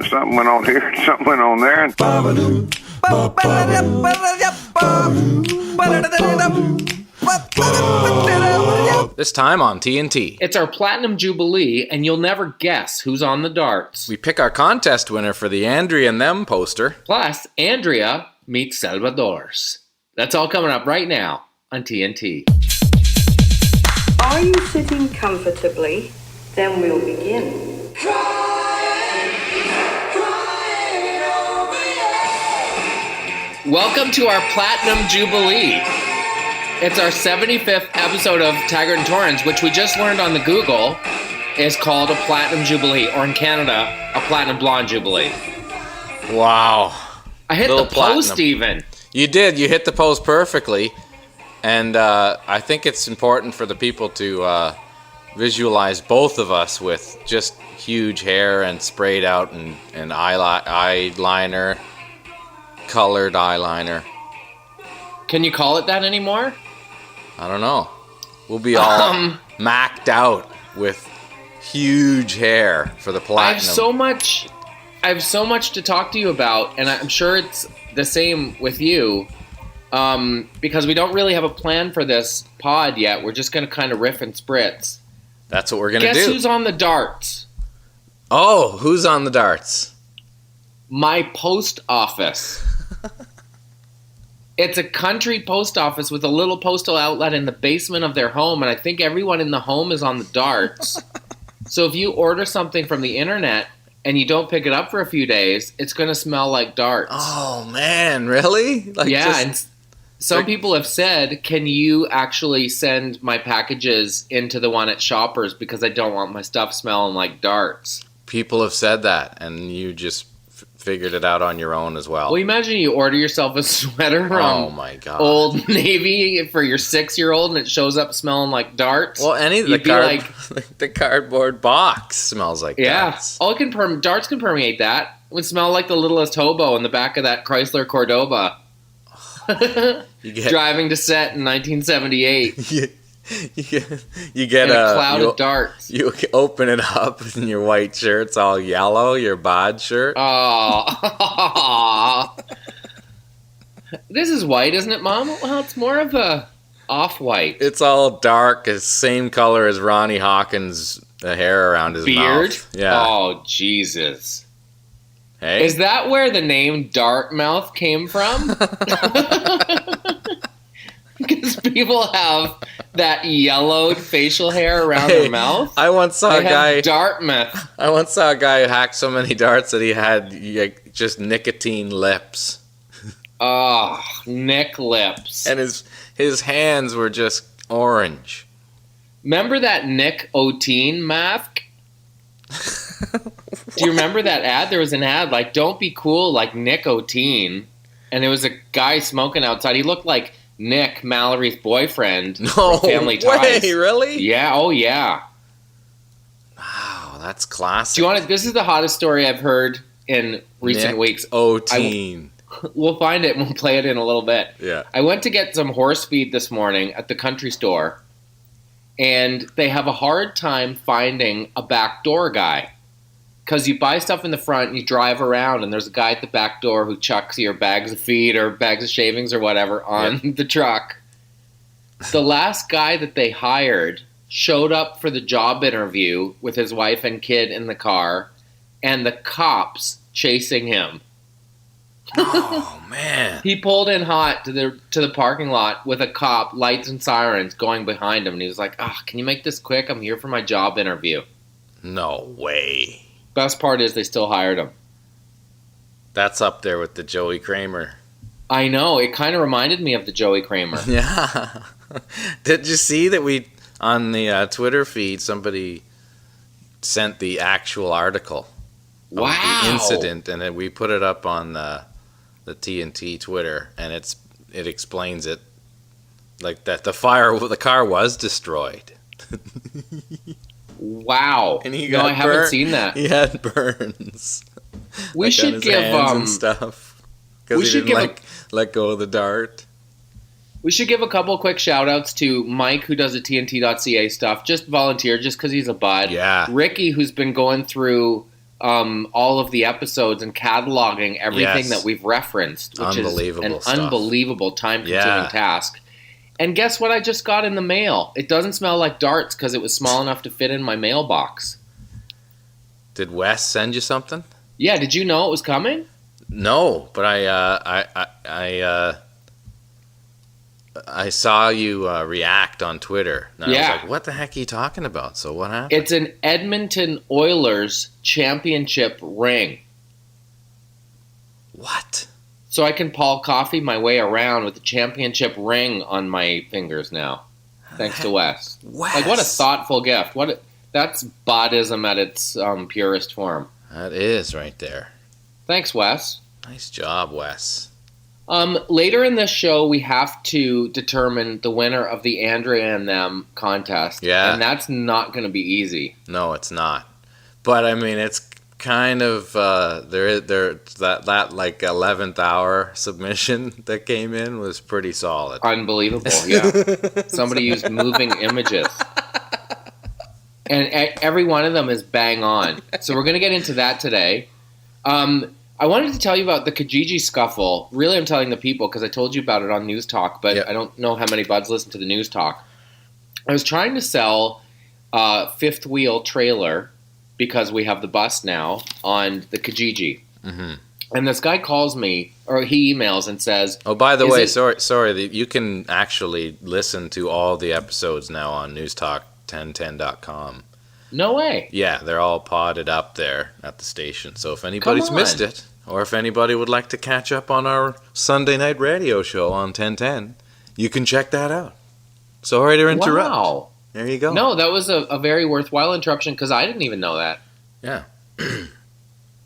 something went on here, something went on there. This time on TNT. It's our Platinum Jubilee, and you'll never guess who's on the darts. We pick our contest winner for the Andrea and Them poster. Plus, Andrea meets Salvador's. That's all coming up right now on TNT. Are you sitting comfortably? Then we'll begin. Welcome to our Platinum Jubilee. It's our 75th episode of Taggart and Torrens, which we just learned on the Google is called a Platinum Jubilee, or in Canada, a Platinum Blonde Jubilee. Wow. I hit the post even. You did. You hit the post perfectly. And I think it's important for the people to visualize both of us with just huge hair and sprayed out and eyeliner, colored eyeliner. Can you call it that anymore? I don't know. We'll be all macked out with huge hair for the platinum. I have so much to talk to you about, and I'm sure it's the same with you. Because we don't really have a plan for this pod yet. We're just going to kind of riff and spritz. That's what we're going to do. Guess who's on the darts? Oh, who's on the darts? My post office. It's a country post office with a little postal outlet in the basement of their home, and I think everyone in the home is on the darts. So if you order something from the internet and you don't pick it up for a few days, it's going to smell like darts. Oh, man, really? And some people have said, can you actually send my packages into the one at Shoppers because I don't want my stuff smelling like darts? People have said that, and you just figured it out on your own as well. Well, imagine you order yourself a sweater from my God. Old Navy for your 6-year-old and it shows up smelling like darts. Well, the cardboard box smells like darts. Yeah, darts can permeate that. It would smell like the littlest hobo in the back of that Chrysler Cordoba. Driving to set in 1978. You get a cloud of darts. You open it up and your white shirt's all yellow, your bod shirt. Oh. This is white, isn't it, Mom? Well, it's more of a off-white. It's all dark, it's same color as Ronnie Hawkins' hair around his beard. Mouth. Yeah. Oh, Jesus. Hey. Is that where the name Dartmouth came from? Because people have that yellowed facial hair around their mouth. I once saw a guy. Dartmouth. I once saw a guy who hacked so many darts that he had just nicotine lips. Oh, Nick lips. And his hands were just orange. Remember that Nick O'Teen mask? Do you remember that ad? There was an ad like, don't be cool like Nick O'Teen. And there was a guy smoking outside. He looked like Nick, Mallory's boyfriend. No Family Ties. way, really? Yeah, oh yeah. Wow, that's classic. Do you want to? This is the hottest story I've heard in recent Nick weeks. O'Teen. We'll find it and we'll play it in a little bit. Yeah. I went to get some horse feed this morning at the country store, and they have a hard time finding a backdoor guy. Because you buy stuff in the front and you drive around and there's a guy at the back door who chucks your bags of feed or bags of shavings or whatever on the truck. The last guy that they hired showed up for the job interview with his wife and kid in the car and the cops chasing him. Oh, man. He pulled in hot to the parking lot with a cop, lights and sirens going behind him. And he was like, can you make this quick? I'm here for my job interview. No way. Best part is they still hired him. That's up there with the Joey Kramer. I know. It kind of reminded me of the Joey Kramer. Yeah. Did you see that we, on the Twitter feed, somebody sent the actual article of the incident, and then we put it up on the TNT Twitter, and it explains it like that. The car was destroyed. Wow. And he I haven't seen that. He had burns. We should give and stuff. Because he didn't let go of the dart. We should give a couple quick shout outs to Mike, who does the TNT.ca stuff. Just volunteer, just because he's a bud. Yeah. Ricky, who's been going through all of the episodes and cataloging everything that we've referenced, which is an unbelievable time-consuming task. And guess what I just got in the mail? It doesn't smell like darts because it was small enough to fit in my mailbox. Did Wes send you something? Yeah, did you know it was coming? No, but I saw you react on Twitter. And I was like, what the heck are you talking about? So what happened? It's an Edmonton Oilers championship ring. What? So I can Paul Coffey my way around with the championship ring on my fingers now. Thanks to Wes. Like, what a thoughtful gift. That's bodism at its purest form. That is right there. Thanks, Wes. Nice job, Wes. Later in this show, we have to determine the winner of the Andrea and them contest. Yeah. And that's not going to be easy. No, it's not. But, I mean, it's kind of, that like 11th hour submission that came in was pretty solid. Unbelievable, yeah. Somebody used moving images. And every one of them is bang on. So we're going to get into that today. I wanted to tell you about the Kijiji scuffle. Really, I'm telling the people because I told you about it on News Talk, but I don't know how many buds listen to the News Talk. I was trying to sell a fifth wheel trailer because we have the bus now on the Kijiji. Mm-hmm. And this guy calls me, or he emails and says... Oh, by the way, sorry, you can actually listen to all the episodes now on newstalk1010.com. No way. Yeah, they're all podded up there at the station. So if anybody's missed it, or if anybody would like to catch up on our Sunday night radio show on 1010, you can check that out. Sorry to interrupt. Wow. There you go. No, that was a very worthwhile interruption because I didn't even know that. Yeah.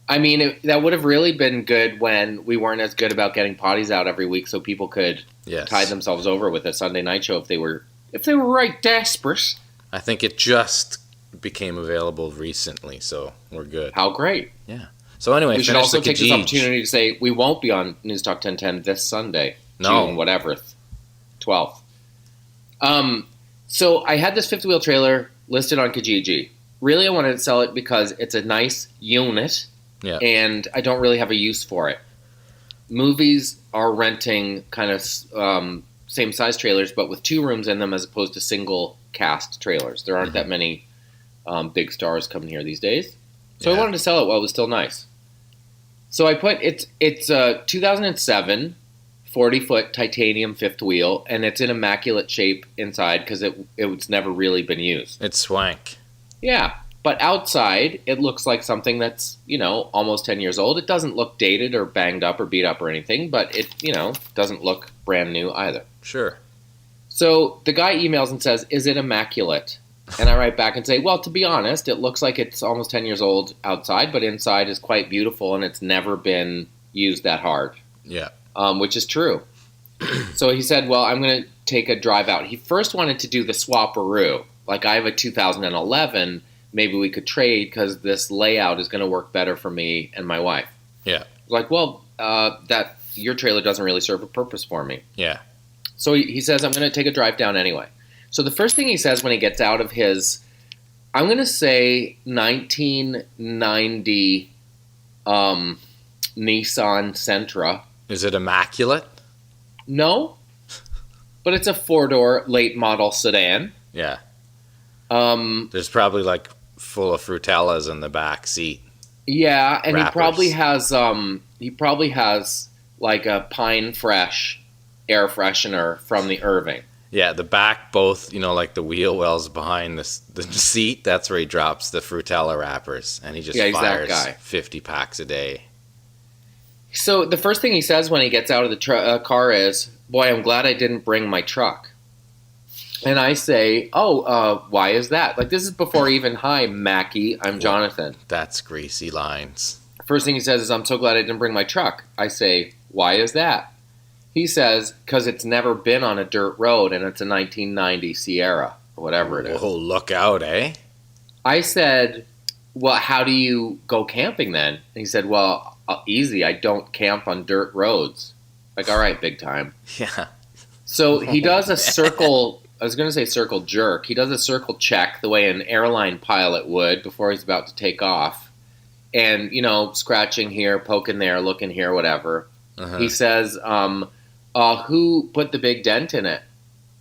I mean, that would have really been good when we weren't as good about getting potties out every week so people could tide themselves over with a Sunday night show if they were right desperate. I think it just became available recently, so we're good. How great. Yeah. So anyway, we should also take this opportunity to say we won't be on News Talk 1010 this Sunday, June whatever, 12th. So I had this fifth wheel trailer listed on Kijiji. Really, I wanted to sell it because it's a nice unit, and I don't really have a use for it. Movies are renting kind of same size trailers, but with 2 rooms in them as opposed to single cast trailers. There aren't that many big stars coming here these days. So I wanted to sell it while it was still nice. So I put it's a 2007 40-foot titanium fifth wheel, and it's in immaculate shape inside because it's never really been used. It's swank. Yeah, but outside it looks like something that's, almost 10 years old. It doesn't look dated or banged up or beat up or anything, but it, doesn't look brand new either. Sure. So the guy emails and says, "Is it immaculate?" And I write back and say, well, to be honest, it looks like it's almost 10 years old outside, but inside is quite beautiful, and it's never been used that hard. Yeah. Which is true. So he said, well, I'm going to take a drive out. He first wanted to do the swap-a-roo. Like, I have a 2011, maybe we could trade because this layout is going to work better for me and my wife. Yeah. Like, well, your trailer doesn't really serve a purpose for me. Yeah. So he says, I'm going to take a drive down anyway. So the first thing he says when he gets out of his, I'm going to say 1990 Nissan Sentra. Is it immaculate? No, but it's a 4-door late model sedan. Yeah. There's probably like full of frutellas in the back seat. Yeah, and Wrappers. he probably has like a Pine Fresh air freshener from the Irving. Yeah, the back, both, like the wheel wells behind the seat, that's where he drops the Frutella wrappers, and he just fires 50 packs a day. So the first thing he says when he gets out of the car is, boy, I'm glad I didn't bring my truck. And I say, why is that? Like, this is before even, hi, Mackie, I'm Jonathan. That's greasy lines. First thing he says is, I'm so glad I didn't bring my truck. I say, why is that? He says, because it's never been on a dirt road, and it's a 1990 Sierra, or whatever it is. Oh, look out, eh? I said, well, how do you go camping then? And he said, well, easy. I don't camp on dirt roads. Like, all right, big time. Yeah. So he does a circle, I was going to say circle jerk. He does a circle check the way an airline pilot would before he's about to take off. and, scratching here, poking there, looking here, whatever. Uh-huh. He says, who put the big dent in it?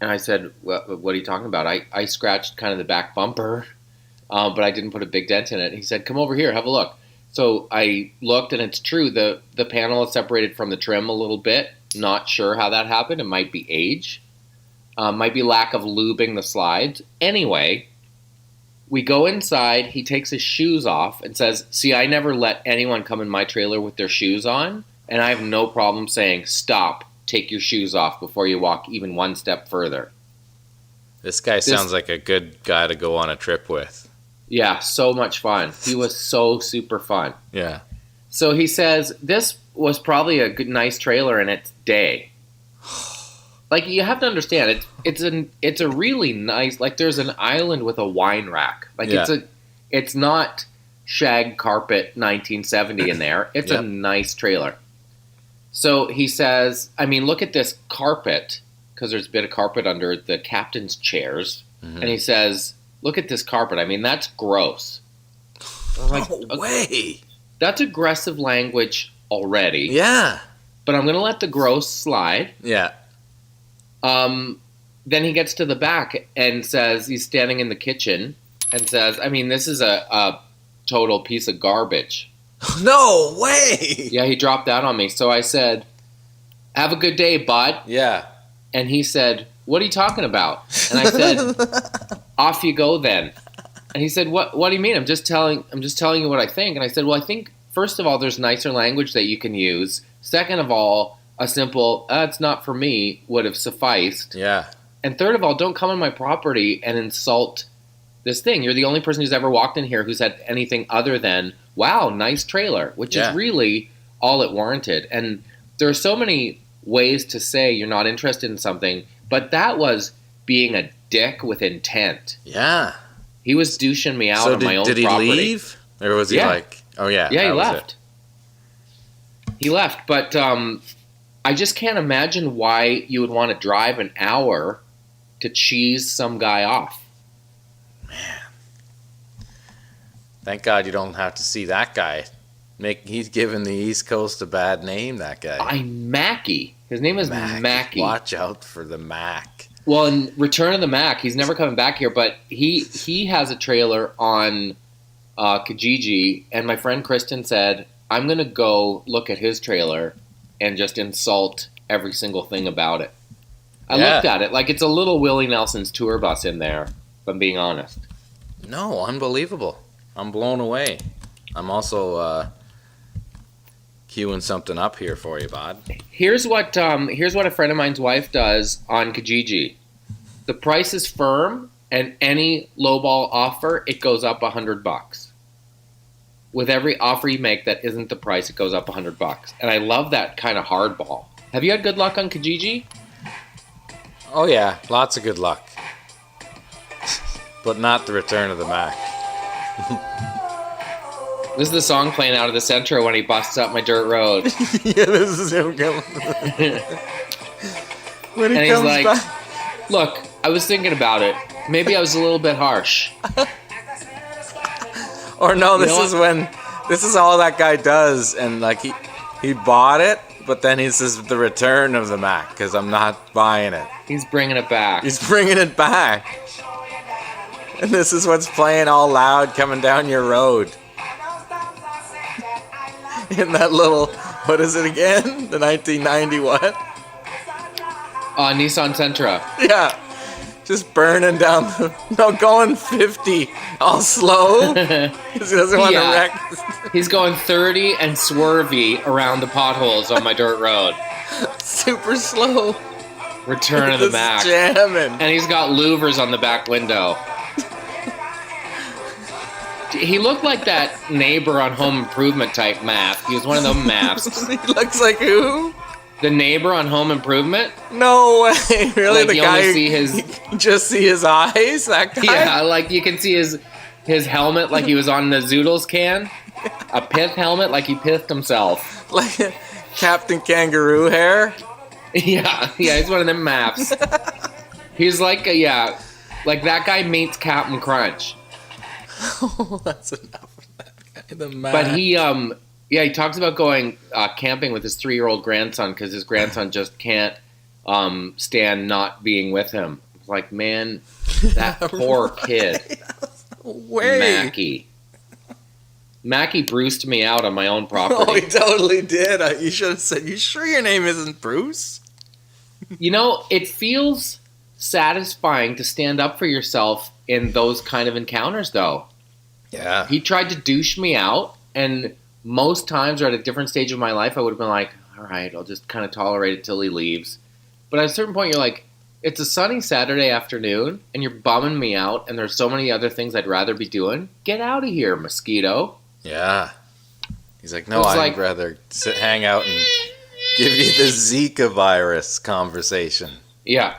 And I said, what are you talking about? I scratched kind of the back bumper, but I didn't put a big dent in it. He said, come over here, have a look. So I looked, and it's true. The panel is separated from the trim a little bit. Not sure how that happened. It might be age. Might be lack of lubing the slides. Anyway, we go inside. He takes his shoes off and says, see, I never let anyone come in my trailer with their shoes on, and I have no problem saying, stop, take your shoes off before you walk even one step further. This guy sounds like a good guy to go on a trip with. Yeah, so much fun. He was so super fun. Yeah. So he says, this was probably a good, nice trailer in its day. Like, you have to understand, it's a really nice, like, there's an island with a wine rack. Like, it's not shag carpet 1970 in there. It's a nice trailer. So he says, I mean, look at this carpet, because there's a bit of carpet under the captain's chairs. Mm-hmm. And he says, look at this carpet. I mean, that's gross. No way. That's aggressive language already. Yeah. But I'm going to let the gross slide. Yeah. Then he gets to the back and says, he's standing in the kitchen and says, I mean, this is a total piece of garbage. No way! Yeah, he dropped that on me. So I said, have a good day, bud. Yeah. And he said, what are you talking about? And I said, off you go then. And he said, what do you mean? I'm just telling you what I think. And I said, well, I think, first of all, there's nicer language that you can use. Second of all, a simple, it's not for me, would have sufficed. Yeah. And third of all, don't come on my property and insult this thing. You're the only person who's ever walked in here who's had anything other than, wow, nice trailer, which is really all it warranted. And there are so many ways to say you're not interested in something, but that was being a dick with intent. Yeah. He was douching me out on my own property. Did he leave? Or was he like, oh yeah. Yeah, he left. He left, but I just can't imagine why you would want to drive an hour to cheese some guy off. Man. Thank God you don't have to see that guy. He's giving the East Coast a bad name, that guy. Mackie. His name is Mackie. Watch out for the Mac. Well, in Return of the Mac, he's never coming back here, but he has a trailer on Kijiji, and my friend Kristen said, I'm going to go look at his trailer and just insult every single thing about it. I looked at it like it's a little Willie Nelson's tour bus in there, if I'm being honest. No, unbelievable. I'm blown away. I'm also queuing something up here for you, bud. Here's what a friend of mine's wife does on Kijiji. The price is firm, and any lowball offer, it goes up $100. With every offer you make that isn't the price, it goes up $100. And I love that kind of hardball. Have you had good luck on Kijiji? Oh yeah, lots of good luck. But not the Return of the Mac. This is the song playing out of the Centro when he busts up my dirt road. Yeah, this is him coming. When he comes like, back. Look, I was thinking about it. Maybe I was a little bit harsh. Or no, this is all that guy does, and like he bought it, but then he says the Return of the Mac because I'm not buying it. He's bringing it back. He's bringing it back, and this is what's playing all loud coming down your road. In that little, what is it again? The 1990 what? Nissan Sentra. Yeah. Just burning down going 50 all slow because he doesn't want to wreck. He's going 30 and swervy around the potholes on my dirt road. Super slow. Return of the Mac. Jamming. And he's got louvers on the back window. He looked like that neighbor on Home Improvement type mask. He was one of those masks. He looks like who? The neighbor on Home Improvement? No way. Really? Like the guy you just see his eyes? That guy? Yeah, like you can see his helmet like he was on the Zoodles can. A pith helmet like he pithed himself. Like Captain Kangaroo hair? Yeah, he's one of them maps. He's like like that guy meets Captain Crunch. Oh, that's enough of that guy. The mat. But he talks about going camping with his 3-year-old grandson because his grandson just can't stand not being with him. It's like, man, that poor kid, Mackie bruised me out on my own property. Oh, he totally did. You should have said, "You sure your name isn't Bruce?" You know, it feels satisfying to stand up for yourself in those kind of encounters, though. Yeah. He tried to douche me out, and most times or at a different stage of my life, I would have been like, all right, I'll just kind of tolerate it till he leaves. But at a certain point, you're like, it's a sunny Saturday afternoon, and you're bumming me out, and there's so many other things I'd rather be doing. Get out of here, mosquito. Yeah. He's like, no, I'd rather hang out and give you the Zika virus conversation. Yeah.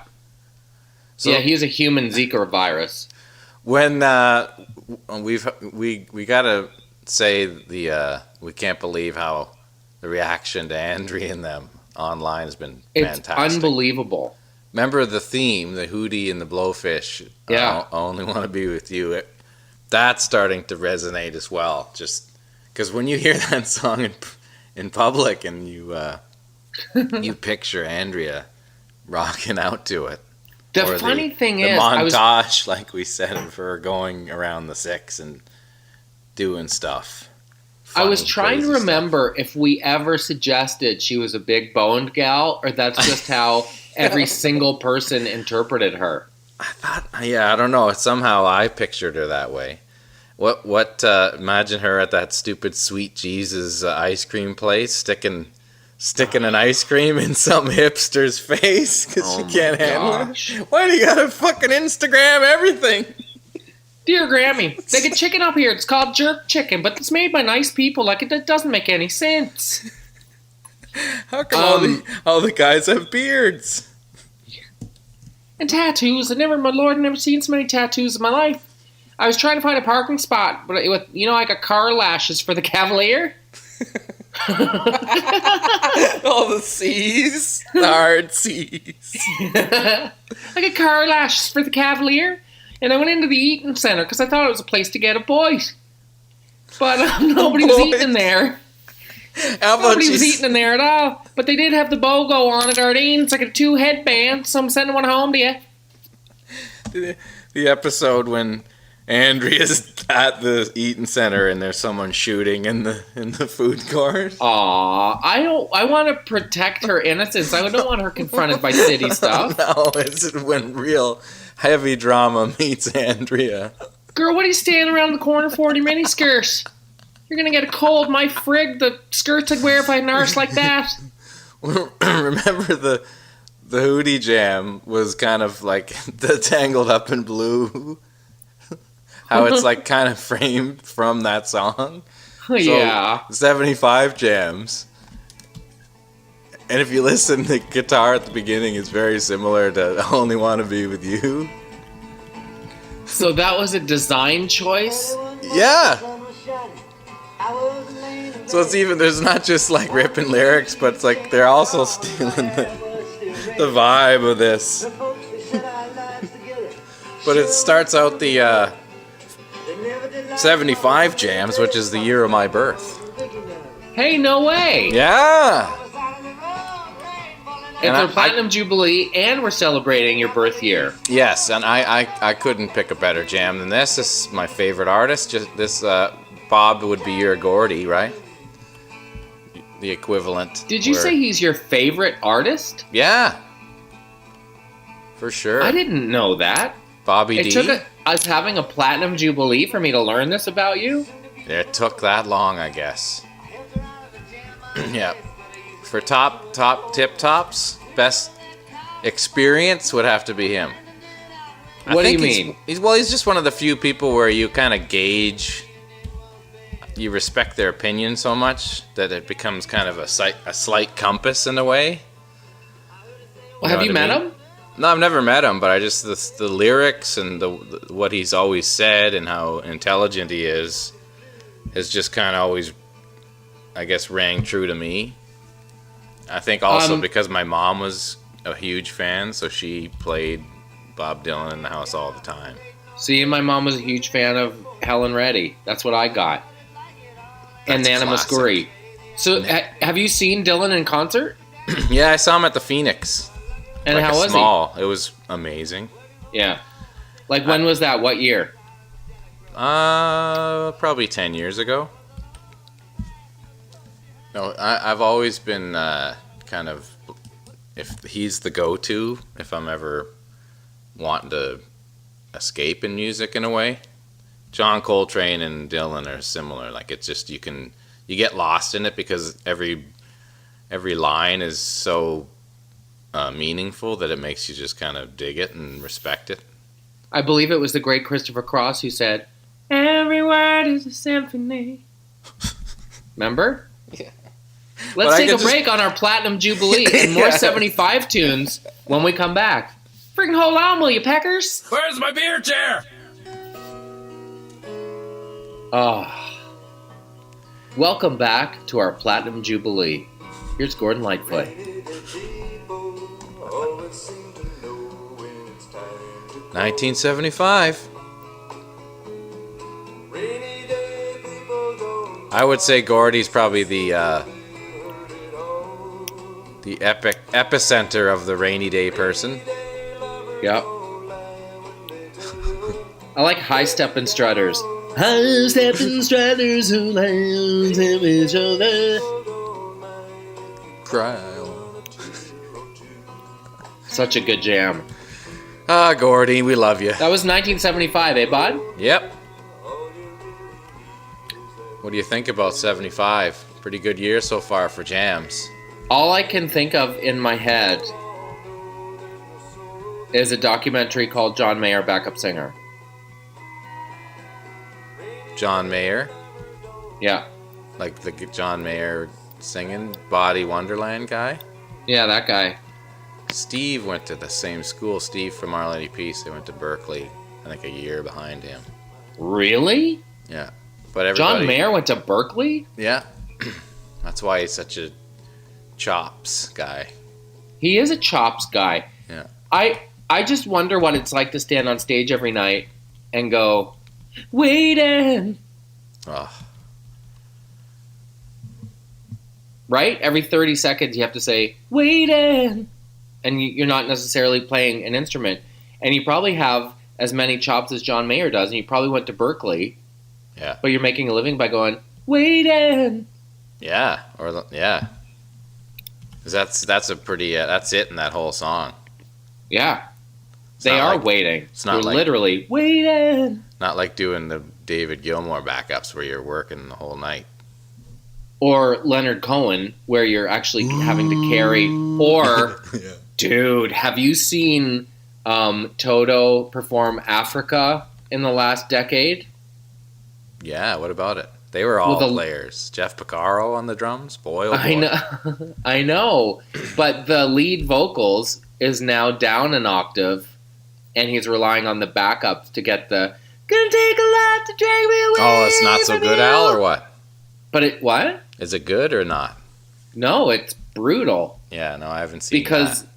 So, yeah, he's a human Zika virus. When we gotta say we can't believe how the reaction to Andrea and them online has been fantastic. It's unbelievable. Remember the theme, the Hootie and the Blowfish. Yeah. I only want to be with you. That's starting to resonate as well. Just because when you hear that song in public and you you picture Andrea rocking out to it. The funny thing is, the montage, like we said, of her going around the six and doing stuff. I was trying to remember if we ever suggested she was a big boned gal, or that's just how every single person interpreted her. I don't know. Somehow I pictured her that way. Imagine her at that stupid Sweet Jesus ice cream place, sticking an ice cream in some hipster's face because she can't handle it. Why do you gotta fucking Instagram everything? Dear Grammy, they get chicken up here. It's called jerk chicken, but it's made by nice people. Like, it doesn't make any sense. How come all the guys have beards? And tattoos. My lord, I've never seen so many tattoos in my life. I was trying to find a parking spot, but with, like a car lashes for the Cavalier. All the C's, the hard C's. Like a car lashes for the Cavalier. And I went into the eating center because I thought it was a place to get a bite. But nobody was eating in there. Nobody was eating in there at all. But they did have the BOGO on it, Ardeen. It's like a 2 headband, so I'm sending one home to you. The episode when Andrea's at the eating center and there's someone shooting in the food court. Aw, I want to protect her innocence. I don't want her confronted by city stuff. No, it's when real heavy drama meets Andrea. Girl, what are you standing around the corner for in your miniskirt? You're gonna get a cold. My frig, the skirts I'd wear if I had an arse like that. Remember the Hootie Jam was kind of like the Tangled Up in Blue. How it's like kind of framed from that song. Yeah. 75 jams. And if you listen, the guitar at the beginning is very similar to I Only Want to Be With You. So that was a design choice? Yeah. So it's even, there's not just like ripping lyrics, but it's like they're also stealing the vibe of this. But it starts out the 75 jams, which is the year of my birth. Hey, no way! Yeah! It's our Platinum Jubilee, and we're celebrating your birth year. Yes, and I couldn't pick a better jam than this. This is my favorite artist. Just this, Bob would be your Gordy, right? The equivalent. Did you say he's your favorite artist? Yeah. For sure. I didn't know that. Bobby D. It took us having a Platinum Jubilee for me to learn this about you? It took that long, I guess. Yeah. For top tip tops, best experience would have to be him. What do you mean? He's just one of the few people where you kind of gauge, you respect their opinion so much that it becomes kind of a slight compass in a way. Well, have you met him? No, I've never met him, but I just the lyrics and the what he's always said and how intelligent he is has just kind of always, I guess, rang true to me. I think also because my mom was a huge fan, so she played Bob Dylan in the house all the time. See, my mom was a huge fan of Helen Reddy. That's what I got. and Nana classic. Muscuri. So, have you seen Dylan in concert? Yeah, I saw him at the Phoenix. And like how was small. It was amazing. he? Yeah. Like, when was that? What year? Probably 10 years ago. No, I've always been kind of, if he's the go-to, if I'm ever wanting to escape in music in a way. John Coltrane and Dylan are similar. Like, it's just, you get lost in it because every line is so meaningful that it makes you just kind of dig it and respect it. I believe it was the great Christopher Cross who said, "Every word is a symphony." Remember? Yeah. Let's take a break on our Platinum Jubilee and more 75 tunes when we come back. Freaking hold on, will you, peckers? Where's my beer chair? Welcome back to our Platinum Jubilee. Here's Gordon Lightfoot. 1975. I would say Gordy's probably the epicenter of the rainy day person. Yep. I like high step and strutters. High step and strutters who lands in each other. Cry. Such a good jam. Ah, Gordy, we love you. That was 1975, eh, bud? Yep. What do you think about 75? Pretty good year so far for jams. All I can think of in my head is a documentary called John Mayer, Backup Singer. John Mayer, Yeah. like the John Mayer singing Body Wonderland guy. Yeah, that guy. Steve went to the same school. Steve from Our Lady Peace. They went to Berkeley. I think a year behind him. Really? Yeah, but everybody. John Mayer went to Berkeley? Yeah, that's why he's such a chops guy. He is a chops guy. Yeah. I just wonder what it's like to stand on stage every night and go, waiting. Oh, Right? Every 30 seconds you have to say, waiting. And you're not necessarily playing an instrument. And you probably have as many chops as John Mayer does, and you probably went to Berkeley. yeah, But you're making a living by going, waiting. yeah, yeah. 'Cause that's a pretty. That's it in that whole song. Yeah. It's They not are like- waiting. it's not They're like- literally waiting. Not like doing the David Gilmour backups where you're working the whole night. Or Leonard Cohen, where you're actually having to carry. Or, dude, have you seen Toto perform Africa in the last decade? Yeah, what about it? They were all With a- players. Jeff Picaro on the drums. Boy, oh boy. I know, I know. But the lead vocals is now down an octave, and he's relying on the backups to get the "Gonna take a lot to drag me away." Oh, it's not so from good, you." Al, or what? But it what? Is it good or not? No, it's brutal Yeah, no, I haven't seen because that.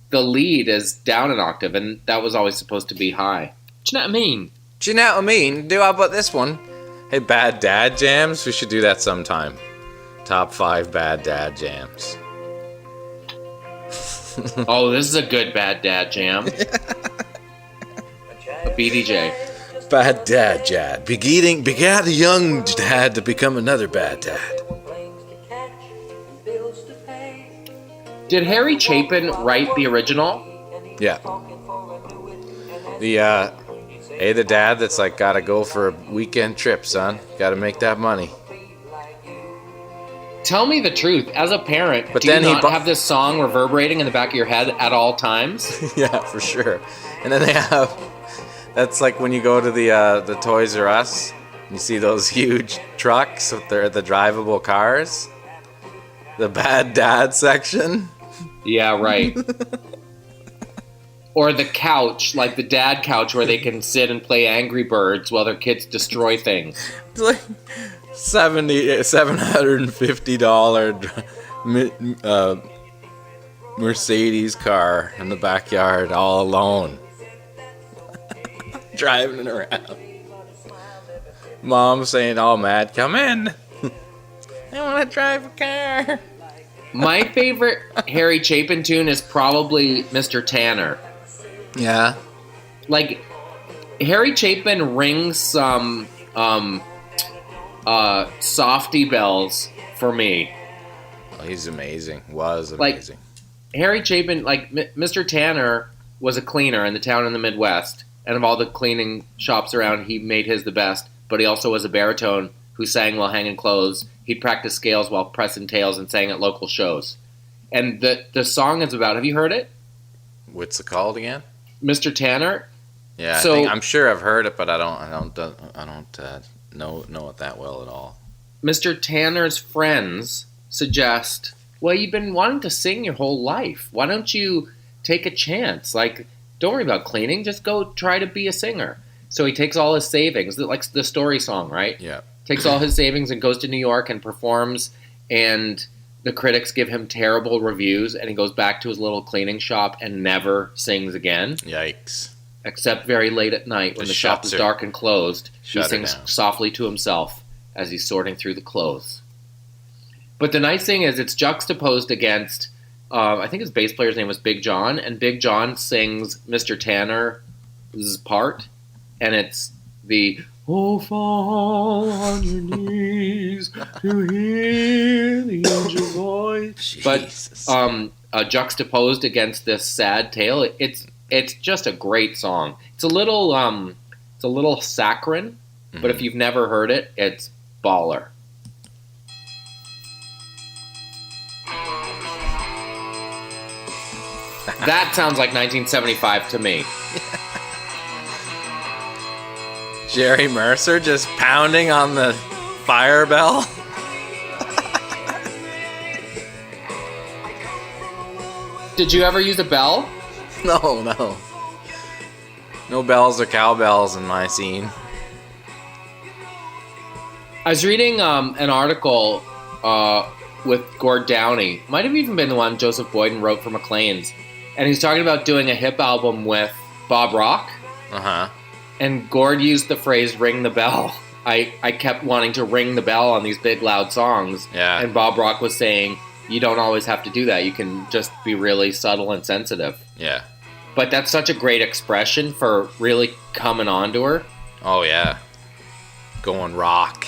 the lead is down an octave, and that was always supposed to be high. Do you know what I mean? Do you know what I mean? Do how about this one? Hey, bad dad jams? We should do that sometime. Top 5 bad dad jams. Oh, this is a good bad dad jam. A BDJ. Bad dad jad. Begat a young dad to become another bad dad. Did Harry Chapin write the original? Yeah. The dad that's like, gotta go for a weekend trip, son. Gotta make that money. Tell me the truth. As a parent, But do you then he not have this song reverberating in the back of your head at all times? Yeah, for sure. And then they have, that's like when you go to the Toys R Us, and you see those huge trucks with the drivable cars. The bad dad section. Yeah, right. Or the couch, like the dad couch where they can sit and play Angry Birds while their kids destroy things. It's like $750 Mercedes car in the backyard all alone. Driving it around. Mom saying, "Oh, Matt, come in." I want to drive a car. My favorite Harry Chapin tune is probably Mr. Tanner. Yeah. Like, Harry Chapin rings some softy bells for me. Oh, he's amazing. Was amazing. Harry Chapin, Mr. Tanner was a cleaner in the town in the Midwest, and of all the cleaning shops around, he made his the best, but he also was a baritone who sang while hanging clothes. He'd practice scales while pressing tails and sang at local shows. And the song is about, have you heard it? What's it called again? Mr. Tanner. Yeah, So, I'm sure I've heard it, but I don't know it that well at all. Mr. Tanner's friends suggest, well, you've been wanting to sing your whole life. Why don't you take a chance? Like, don't worry about cleaning. Just go try to be a singer. So he takes all his savings, like the story song, right? Yeah. Takes all his savings and goes to New York and performs, and the critics give him terrible reviews, and he goes back to his little cleaning shop and never sings again. Yikes. Except very late at night when the shop is dark and closed. He sings softly to himself as he's sorting through the clothes. But the nice thing is it's juxtaposed against, I think his bass player's name was Big John, and Big John sings Mr. Tanner's part, and it's the, oh, fall on your knees to hear the angel voice. Jesus. But juxtaposed against this sad tale, it's just a great song. It's a little saccharine, but if you've never heard it, it's baller. That sounds like 1975 to me. Jerry Mercer just pounding on the fire bell. Did you ever use a bell? No. No bells or cowbells in my scene. I was reading an article with Gord Downey. Might have even been the one Joseph Boyden wrote for Maclean's. And he's talking about doing a hip album with Bob Rock. Uh-huh. And Gord used the phrase, ring the bell. I kept wanting to ring the bell on these big, loud songs. Yeah. And Bob Rock was saying, you don't always have to do that. You can just be really subtle and sensitive. Yeah. But that's such a great expression for really coming on to her. Oh, yeah. Going rock.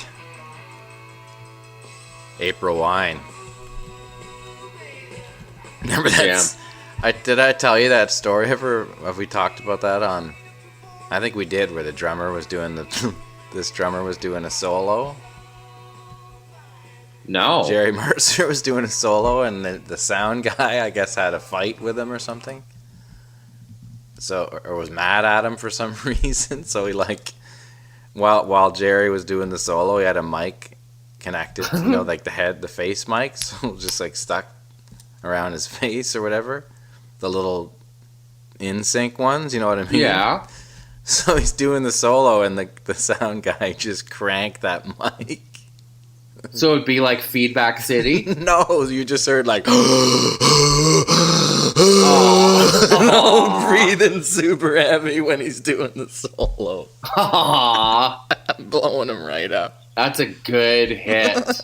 April Wine. Remember that? Yeah. Did I tell you that story? Have we talked about that on... I think we did, where the drummer was doing this drummer was doing a solo. No. Jerry Mercer was doing a solo, and the sound guy, I guess, had a fight with him or something. So, or was mad at him for some reason. So he while Jerry was doing the solo, he had a mic connected, the face mic, so just stuck around his face or whatever. The little in sync ones, you know what I mean? Yeah. So he's doing the solo, and the sound guy just cranked that mic. So it'd be like Feedback City? No, you just heard breathing super heavy when he's doing the solo. Aww. I'm blowing him right up. That's a good hit.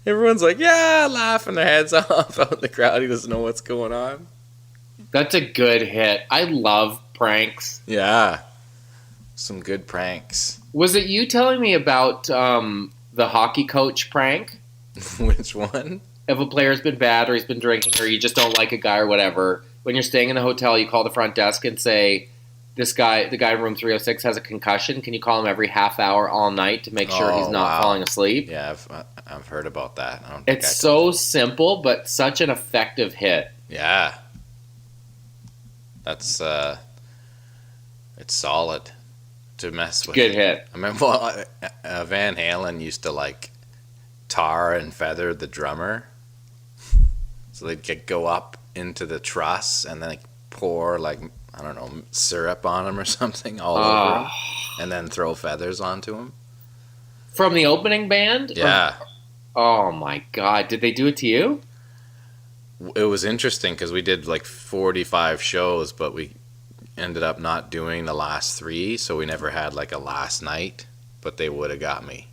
Everyone's laughing their heads off out in the crowd. He doesn't know what's going on. That's a good hit. I love pranks. Yeah. Some good pranks. Was it you telling me about the hockey coach prank? Which one? If a player's been bad or he's been drinking or you just don't like a guy or whatever, when you're staying in a hotel, you call the front desk and say, the guy in room 306 has a concussion. Can you call him every half hour all night to make sure he's not falling asleep? Yeah, I've heard about that. It's so simple, but such an effective hit. Yeah. That's it's solid to mess with. Good hit. I mean, Van Halen used to tar and feather the drummer, so they'd go up into the truss and then pour syrup on him or something all over him, and then throw feathers onto him. From the opening band? Yeah. Oh my God! Did they do it to you? It was interesting because we did 45 shows, but we ended up not doing the last 3, so we never had a last night, but they would have got me.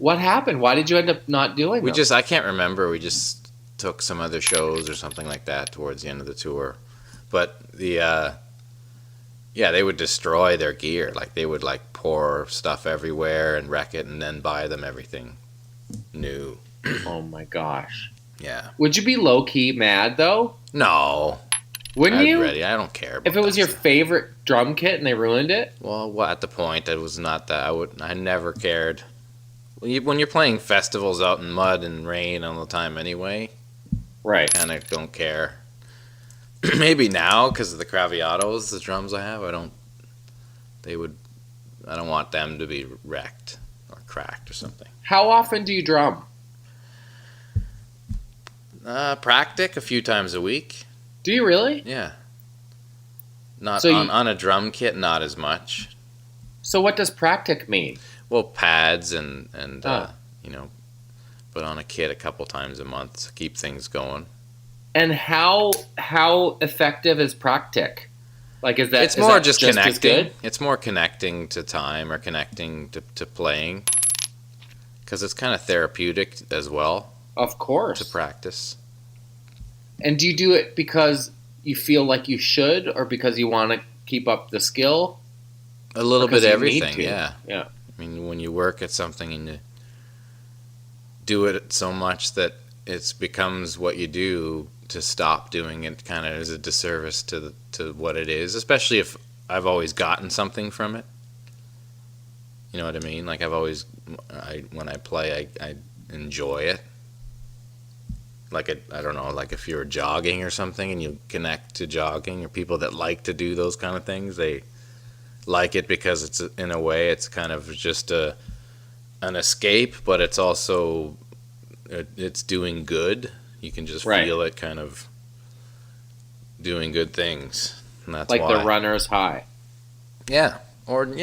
What happened? Why did you end up not doing them? I can't remember. We just took some other shows or something like that towards the end of the tour. But they would destroy their gear. Like, they would, like, pour stuff everywhere and wreck it and then buy them everything new. Oh, my gosh. Yeah. Would you be low-key mad, though? No. Wouldn't you? Ready. I don't care about if it was your stuff. favorite drum kit and they ruined it? Well, at the point, it was not that. I never cared. When you're playing festivals out in mud and rain all the time anyway, right? Kind of don't care. Maybe now because of the Craviatos, the drums I have, I don't want them to be wrecked or cracked or something. How often do you drum? Practice a few times a week. Do you really? Yeah. Not so on a drum kit, not as much. So what does practic mean? Well, pads and put on a kit a couple times a month to keep things going. And how effective is practic? Like, is that? It's more just as connecting. good? It's more connecting to time or connecting to playing, because it's kind of therapeutic as well. Of course. To practice. And do you do it because you feel like you should, or because you want to keep up the skill? A little bit of everything, yeah. Yeah. I mean, when you work at something and you do it so much that it becomes what you do, to stop doing it kind of is a disservice to what it is, especially if I've always gotten something from it. You know what I mean? Like, when I play, I enjoy it. Like, I don't know, like if you're jogging or something and you connect to jogging, or people that like to do those kind of things, they like it because it's, in a way, it's kind of just an escape, but it's also, it's doing good. You can just feel it kind of doing good things. And that's like why. the runner's high. Yeah. Or, do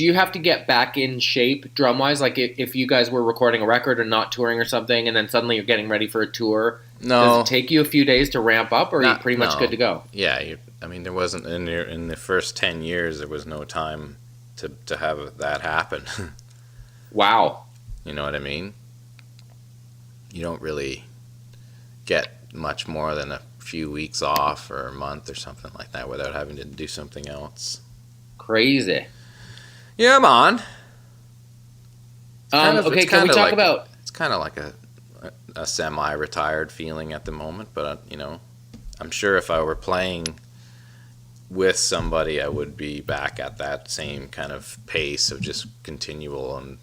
you have to get back in shape drum wise? Like, if you guys were recording a record or not touring or something, and then suddenly you're getting ready for a tour, does it take you a few days to ramp up, or are you pretty much good to go? Yeah. There wasn't, in the first 10 years, there was no time to have that happen. Wow. You know what I mean? You don't really get much more than a few weeks off or a month or something like that without having to do something else. Crazy. Yeah, man. Okay, can we talk about... It's kind of like a semi-retired feeling at the moment, but, I'm sure if I were playing with somebody, I would be back at that same kind of pace of just continual and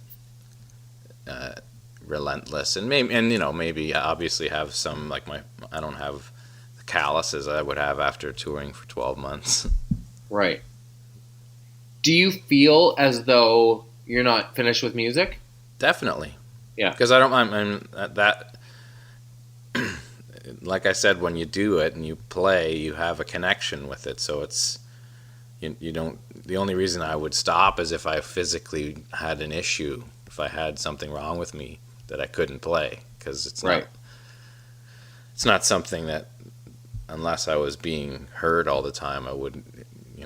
relentless, and maybe obviously have some, like, I don't have the calluses I would have after touring for 12 months. Right. Do you feel as though you're not finished with music? Definitely. Yeah. Because I'm that. Like I said, when you do it and you play, you have a connection with it. So it's you don't. The only reason I would stop is if I physically had an issue, if I had something wrong with me that I couldn't play, because it's not. It's not something that, unless I was being hurt all the time, I wouldn't.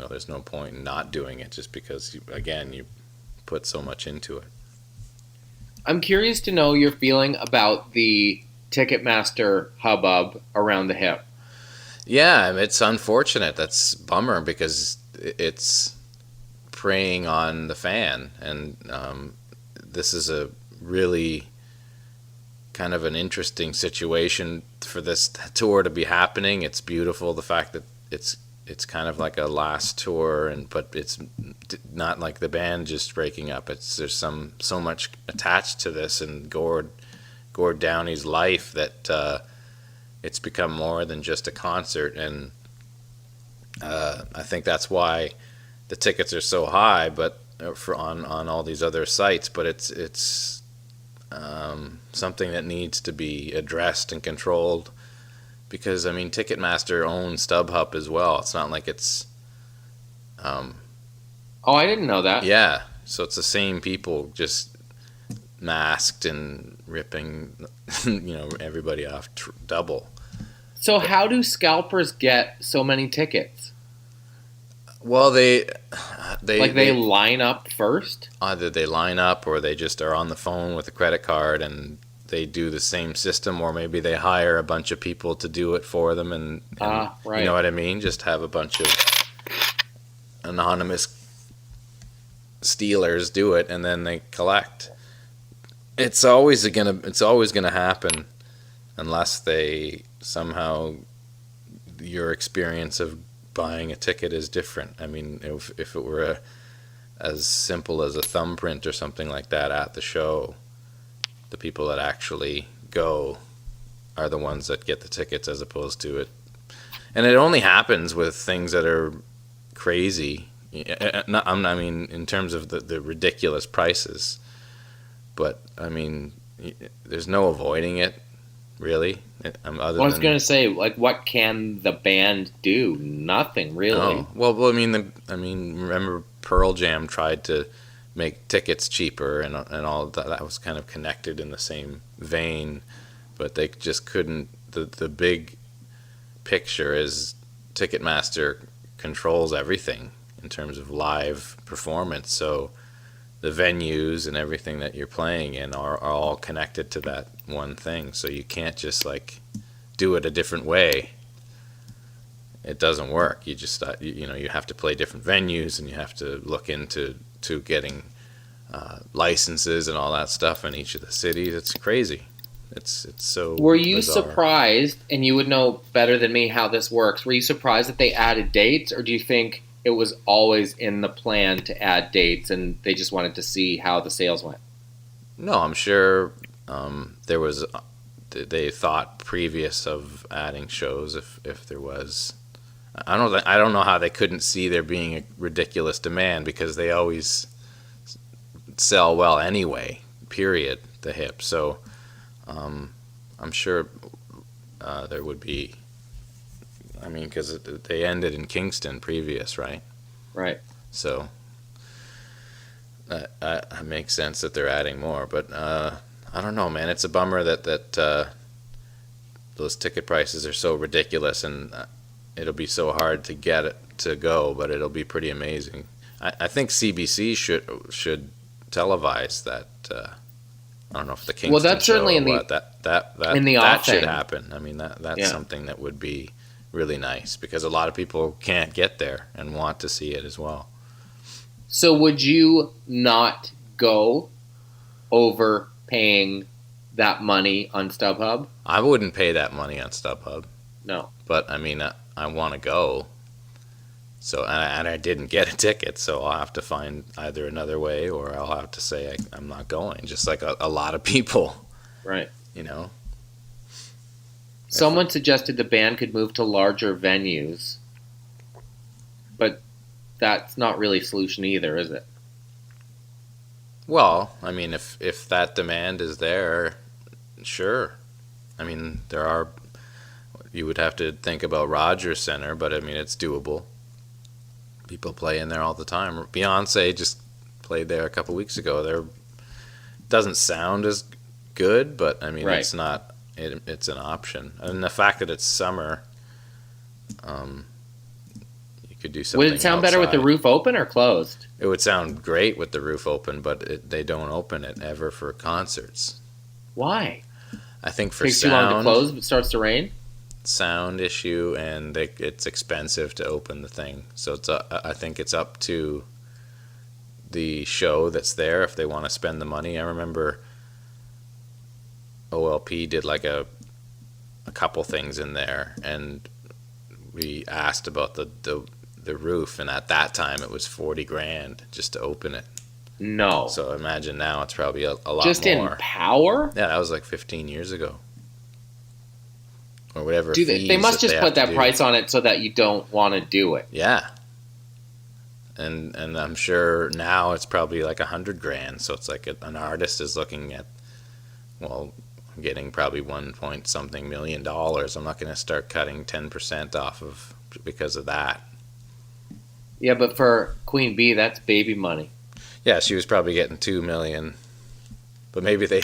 There's no point in not doing it, just because you put so much into it. I'm curious to know your feeling about the Ticketmaster hubbub around the hip. Yeah, it's unfortunate. That's a bummer, because it's preying on the fan, and this is a really kind of an interesting situation for this tour to be happening. It's beautiful, the fact that it's kind of like a last tour, but it's not like the band just breaking up. There's so much attached to this, and Gord Downey's life, that it's become more than just a concert, and I think that's why the tickets are so high, but on all these other sites. But it's something that needs to be addressed and controlled. Because, Ticketmaster owns StubHub as well. It's not like it's... oh, I didn't know that. Yeah. So it's the same people, just masked and ripping, everybody off double. So how do scalpers get so many tickets? Well, the they line up first? Either they line up or they just are on the phone with a credit card and they do the same system, or maybe they hire a bunch of people to do it for them and Right. You know what I mean? Just have a bunch of anonymous stealers do it and then they collect. It's always gonna happen unless they somehow your experience of buying a ticket is different. I mean, if it were as simple as a thumbprint or something like that at the show, the people that actually go are the ones that get the tickets as opposed to it. And it only happens with things that are crazy. I mean, in terms of the ridiculous prices. But, I mean, there's no avoiding it, really. I was going to say, like, what can the band do? Nothing, really. Oh. Well, I mean, remember Pearl Jam tried to make tickets cheaper and all that. That was kind of connected in the same vein, but they just couldn't. The big picture is Ticketmaster controls everything in terms of live performance. So the venues and everything that you're playing in are all connected to that one thing. So you can't just like do it a different way. It doesn't work. You just you have to play different venues and you have to look into getting licenses and all that stuff in each of the cities. It's crazy. It's so. Were you bizarre. surprised? And you would know better than me how this works. Were you surprised that they added dates, or do you think it was always in the plan to add dates and they just wanted to see how the sales went? No, I'm sure there was. They thought previous of adding shows if there was. I don't know how they couldn't see there being a ridiculous demand because they always sell well anyway. Period. The hip. So I'm sure there would be. I mean, because they ended in Kingston previous, right? Right. So that makes sense that they're adding more. But I don't know, man. It's a bummer that those ticket prices are so ridiculous, and it'll be so hard to get it to go, but it'll be pretty amazing. I think CBC should televise that. I don't know if the Kingston well, that's certainly show, in the that should offing. happen. I mean, that's something that would be really nice because a lot of people can't get there and want to see it as well. So would you not go over paying that money on StubHub? I wouldn't pay that money on StubHub. No. But, I mean, I want to go. So, and I didn't get a ticket, so I'll have to find either another way or I'll have to say I'm not going, just like a lot of people. Right. You know? Someone suggested the band could move to larger venues, but that's not really a solution either, is it? Well, I mean, if that demand is there, sure. I mean, you would have to think about Rogers Center, but I mean, it's doable. People play in there all the time. Beyonce just played there a couple weeks ago. There doesn't sound as good, but I mean, right. It's not. It's an option, and the fact that it's summer, you could do something. Would it sound better with the roof open or closed? It would sound great with the roof open, but they don't open it ever for concerts. Why? I think for takes sound, too long to close if it starts to rain. Sound issue, and it's expensive to open the thing. So I think it's up to the show that's there if they want to spend the money. I remember OLP did like a couple things in there, and we asked about the roof, and at that time it was $40,000 just to open it. No. So imagine now it's probably a lot just more. In power? Yeah, that was like 15 years ago. Or whatever. They must just put that price on it so that you don't want to do it. Yeah. And I'm sure now it's probably like $100,000. So it's like an artist is looking at, well, I'm getting probably $1 million. I'm not going to start cutting 10% off of because of that. Yeah, but for Queen Bee, that's baby money. Yeah, she was probably getting $2 million, but maybe they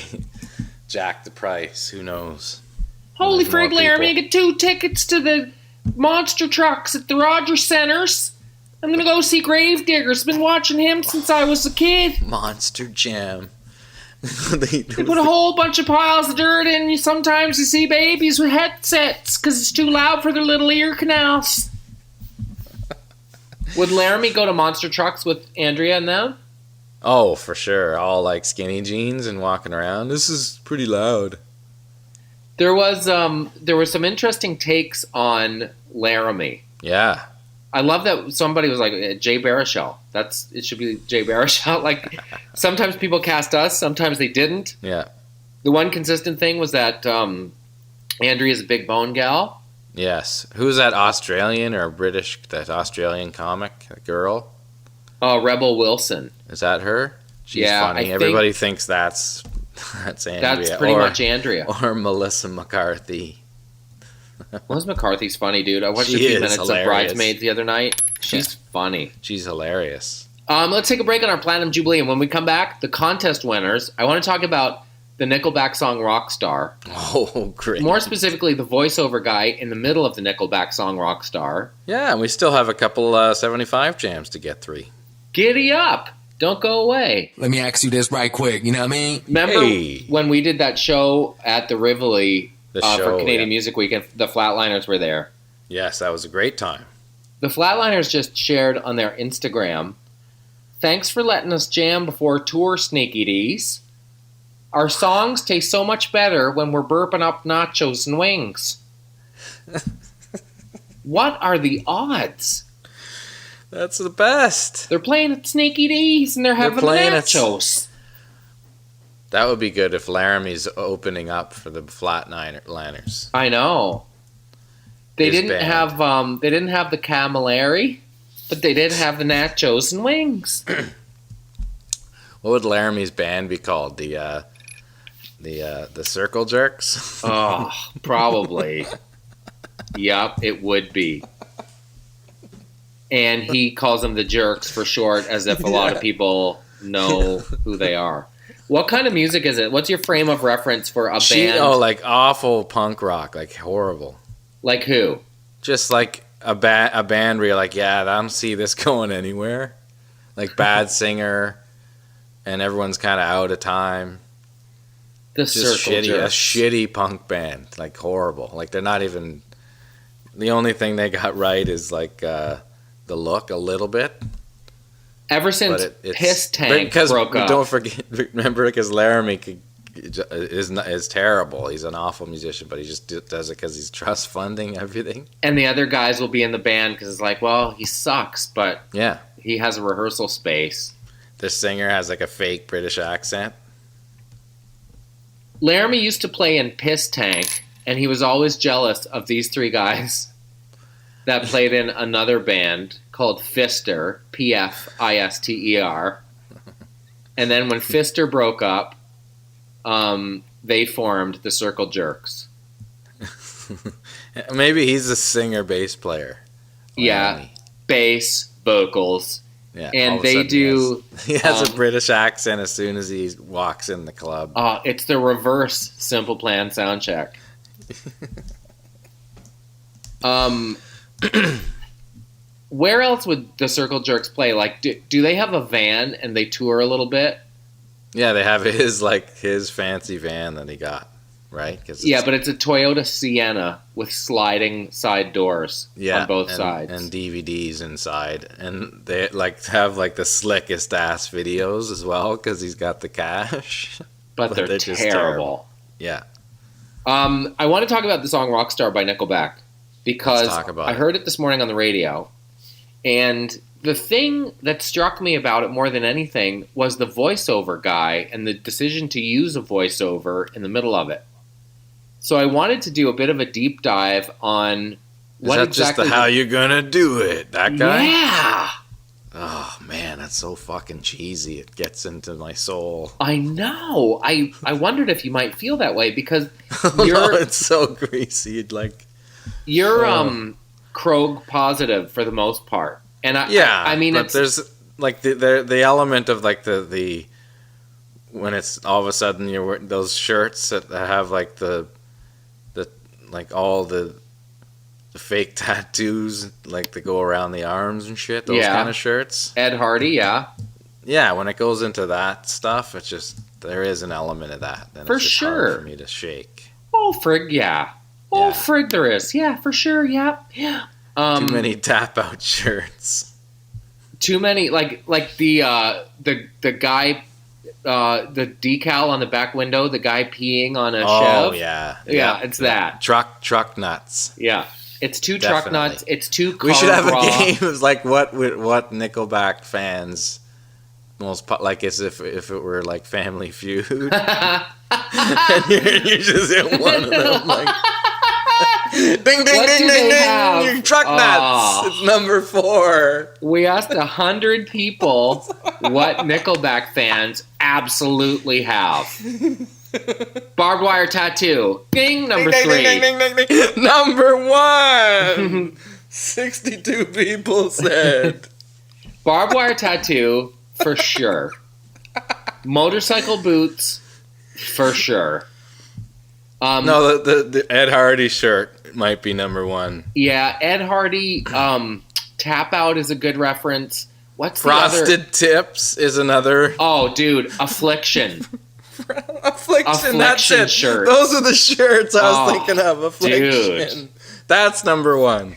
jacked the price. Who knows? Holy frig, Laramie! You get 2 tickets to the monster trucks at the Rogers Centers. I'm gonna go see Gravediggers. Been watching him since I was a kid. Monster Jam. They put a whole bunch of piles of dirt in. You sometimes you see babies with headsets because it's too loud for their little ear canals. Would Laramie go to Monster Trucks with Andrea and them? Oh, for sure. All like skinny jeans and walking around. This is pretty loud. There was some interesting takes on Laramie. Yeah. I love that somebody was like, Jay Baruchel. It should be Jay Baruchel. Like, sometimes people cast us, sometimes they didn't. Yeah. The one consistent thing was that Andrea's a big bone gal. Yes. Who's that Australian or British, that Australian comic girl? Rebel Wilson. Is that her? She's funny. Everybody thinks that's Andrea. That's pretty much Andrea. Or Melissa McCarthy. Melissa McCarthy's funny, dude. I watched She a few is minutes hilarious. of Bridesmaids the other night. She's funny. She's hilarious. Let's take a break on our Platinum Jubilee, and when we come back, the contest winners. I want to talk about the Nickelback song Rockstar. Oh, great. More specifically, the voiceover guy in the middle of the Nickelback song Rockstar. Yeah, and we still have a couple 75 jams to get through. Giddy up! Don't go away. Let me ask you this right quick, you know what I mean? Remember when we did that show at the Rivoli for Canadian Music Week, and the Flatliners were there? Yes, that was a great time. The Flatliners just shared on their Instagram, "Thanks for letting us jam before tour, Sneaky D's. Our songs taste so much better when we're burping up nachos and wings." What are the odds? That's the best. They're playing at Sneaky D's and they're having nachos. That would be good if Laramie's opening up for the Flatliners. I know. They His didn't band. have the Camilleri, but they did have the nachos and wings. What would Laramie's band be called? The Circle Jerks? Oh, probably. Yup, it would be. And he calls them the Jerks for short, as if a lot of people know who they are. What kind of music is it? What's your frame of reference for a band? Oh, like awful punk rock, like horrible. Like who? Just like a band where you're like, yeah, I don't see this going anywhere. Like bad singer, and everyone's kind of out of time. The Just Circle Jerks. A shitty punk band, like horrible. Like they're not even. The only thing they got right is like the look a little bit. Ever since Piss Tank broke up. Don't forget, remember, because Laramie is terrible. He's an awful musician, but he just does it because he's trust funding everything. And the other guys will be in the band because it's like, well, he sucks, but yeah, he has a rehearsal space. The singer has like a fake British accent. Laramie used to play in Piss Tank, and he was always jealous of these three guys that played in another band called Fister, Pfister. And then when Fister broke up, they formed the Circle Jerks. Maybe he's a singer-bass player. Yeah, bass, vocals. Yeah, and they do... He has a British accent as soon as he walks in the club. It's the reverse Simple Plan soundcheck. Where else would the Circle Jerks play? Like, do they have a van and they tour a little bit? Yeah, they have his fancy van that he got, right? Yeah, but it's a Toyota Sienna with sliding side doors on both sides. And DVDs inside. And they have like the slickest ass videos as well because he's got the cash. But they're terrible. Yeah. I want to talk about the song Rockstar by Nickelback because I heard it this morning on the radio. And the thing that struck me about it more than anything was the voiceover guy and the decision to use a voiceover in the middle of it. So I wanted to do a bit of a deep dive on what exactly... Is that just how you're gonna do it? That guy? Yeah! Oh, man, that's so fucking cheesy. It gets into my soul. I know. I wondered if you might feel that way because it's so greasy. You're Krog positive for the most part. And I mean, but there's like the element of like the when it's all of a sudden you're wearing those shirts that have like the like all the the fake tattoos, like that go around the arms and shit. Those kind of shirts. Ed Hardy, yeah. Yeah, when it goes into that stuff, it's just there is an element of that. And For it's just sure. hard for me to shake. Oh, frig, yeah. Oh, frig, there is. Yeah, for sure, yeah. Yeah. Too many tap out shirts. Too many, like the guy, the decal on the back window, the guy peeing on a Chev. Oh, yeah. Yeah, it's that. Truck nuts. Yeah. It's two Definitely. truck nuts. It's two car We should have bra. a game of like what Nickelback fans like as if it were like Family Feud. And you're just in one of them like ding ding What ding do ding they ding have? truck nuts. It's number 4. We asked 100 people what Nickelback fans absolutely have. Barbed wire tattoo. Ding, number 3. Ding, ding, ding, ding, ding. Number 1. 62 people said. Barbed wire tattoo, for sure. Motorcycle boots, for sure. No, the Ed Hardy shirt might be number 1. Yeah, Ed Hardy, Tap Out is a good reference. What's Frosted the other? Tips is another. Oh, dude, Affliction. Affliction, that's it. Shirt. Those are the shirts I was thinking of. Affliction. Dude. That's number 1.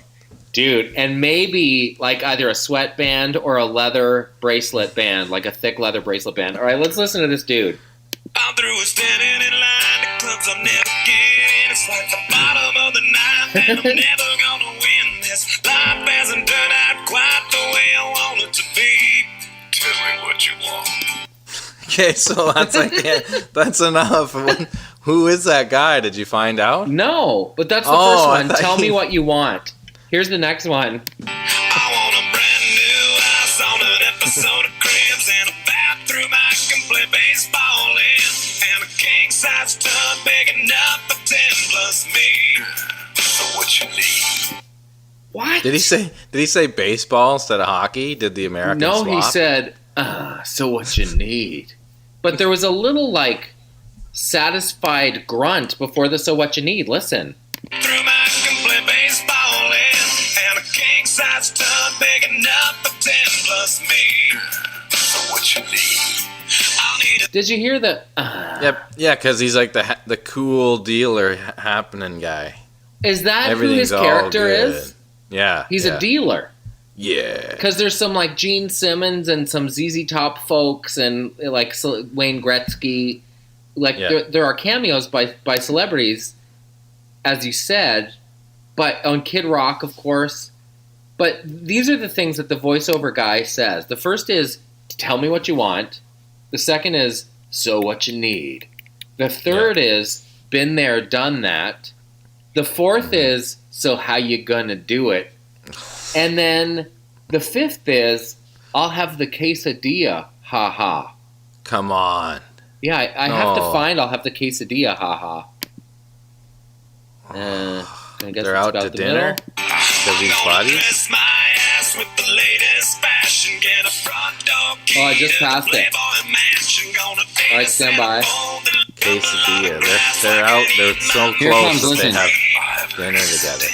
Dude, and maybe like either a sweatband or a leather bracelet band, like a thick leather bracelet band. All right, let's listen to this dude. I'm through with standing in line. The clubs I'll never get in. It's like the bottom of the ninth, and I'm never gonna win this. Life hasn't turned out quite the way I want it to be. Tell me what you want. Okay, so that's enough. Who is that guy? Did you find out? No, but that's the Oh, first I one. thought Tell me you- what you want. Here's the next one. I want a brand new house on an episode of Cribs and a bathroom I can play baseball in, and a king size tub big enough for 10 plus me. So what you need? What? Did he say baseball instead of hockey? Did the American No, swap? he said, so what you need. But there was a little, like, satisfied grunt before the so what you need. Listen. Through my can play baseball in, and a king size tub big enough for 10 plus me. So what you need? I'll need a Did you hear the... Yep, yeah, because he's like the cool dealer happening guy. Is that who Everything's his all character good. is? Yeah, He's yeah. a dealer. Yeah. Because there's some, like, Gene Simmons and some ZZ Top folks and, like, Wayne Gretzky. Like, there are cameos by celebrities, as you said, but on Kid Rock, of course. But these are the things that the voiceover guy says. The first is, tell me what you want. The second is, so what you need. The third is, been there, done that. The fourth is, so how you gonna do it? And then the fifth is, I'll have the quesadilla, ha ha. Come on. Yeah, I have to find I'll have the quesadilla, ha ha. I guess They're it's out about to the dinner? middle. Because he's buddies? dress my ass with the latest fashion. Get a front door key Oh, I just to the passed it. Playboy Mansion. Gonna take All right, a stand by. sample, then Quesadilla. They're out. They're so Here close comes, that listen. they have dinner together.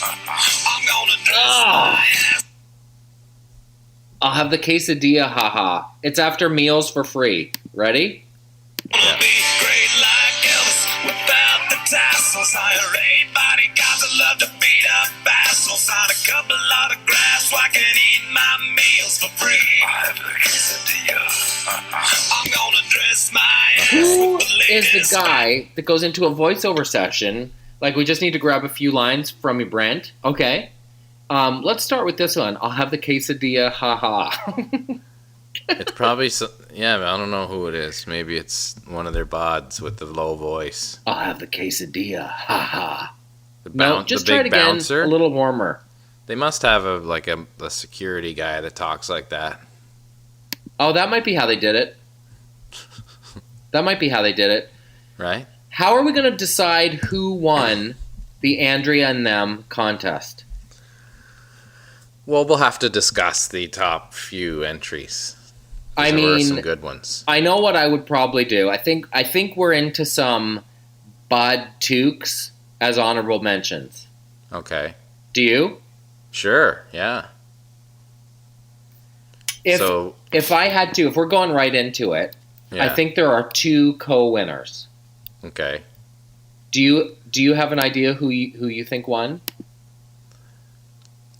I'm gonna dress Ah. my ass. I'll have the quesadilla, ha ha. It's after meals for free. Ready? Wanna be great like Elvis without the tassels. Hire 8 bodyguards that love to beat up assholes. Sign a couple autographs so I can eat my meals for free. I have the quesadilla. I'm gonna dress my ass Who with the is latest the guy that goes into a voiceover session? Like, we just need to grab a few lines from you, Brent. Okay. Let's start with this one. I'll have the quesadilla, ha ha. It's probably, yeah, but I don't know who it is. Maybe it's one of their bods with the low voice. I'll have the quesadilla, ha ha. The, No, just the try big it again. bouncer. A little warmer. They must have a security guy that talks like that. Oh, that might be how they did it. That might be how they did it. Right? How are we going to decide who won the Andrea and Them contest? Well, we'll have to discuss the top few entries. I There were mean, some good ones. I know what I would probably do. I think we're into some Bud Tukes as honorable mentions. Okay. Do you? Sure, yeah. If I had to, if we're going right into it, Yeah. I think there are 2 co-winners. Okay. Do you have an idea who you think won?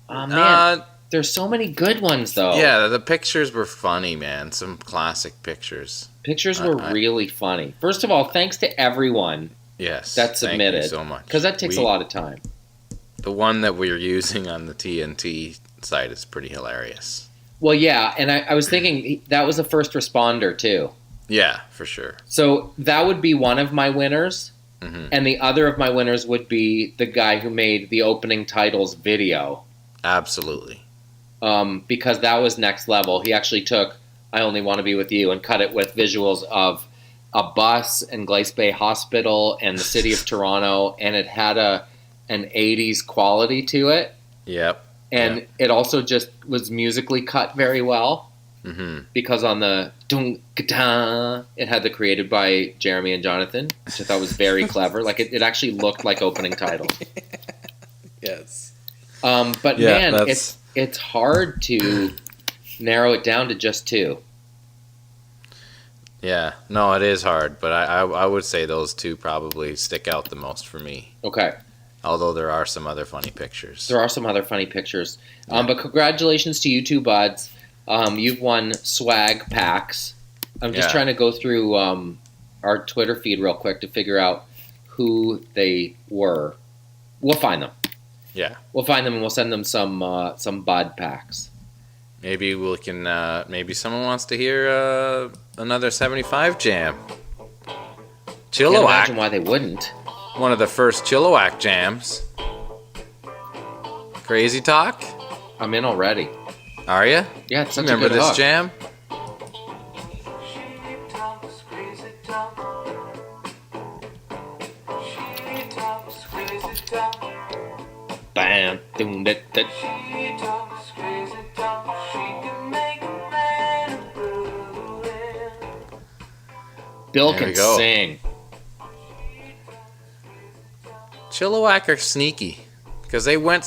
Oh man, there's so many good ones though. Yeah, the pictures were funny, man. Some classic pictures. Pictures were really funny. First of all, thanks to everyone Yes. that submitted. Thank you so much. Because that takes a lot of time. The one that we're using on the TNT site is pretty hilarious. Well, yeah, and I was thinking that was a first responder too. Yeah, for sure. So that would be one of my winners. Mm-hmm. And the other of my winners would be the guy who made the opening titles video. Absolutely. Because that was next level. He actually took I Only Want to Be With You and cut it with visuals of a bus and Glace Bay Hospital and the city of Toronto, and it had an 80s quality to it. Yep. And it also just was musically cut very well. Mm-hmm. Because on the dung ka it had the created by Jeremy and Jonathan, which I thought was very clever. Like it actually looked like opening titles. Yes. But yeah, man, it's hard to narrow it down to just 2. Yeah, no, it is hard, but I would say those 2 probably stick out the most for me. Okay. Although there are some other funny pictures. There are some other funny pictures. But congratulations to you 2 buds. You've won swag packs. I'm just trying to go through our Twitter feed real quick to figure out who they were. We'll find them. Yeah. We'll find them and we'll send them some bud packs. Maybe we can. Maybe someone wants to hear another 75 jam. Can't Chilliwack. imagine why they wouldn't. One of the first Chilliwack jams. Crazy Talk. I'm in already. Are you? Yeah, it's such Remember a good this hook. jam? Bam, doom, that. Bill There can we go. sing. Chilliwack are sneaky because they went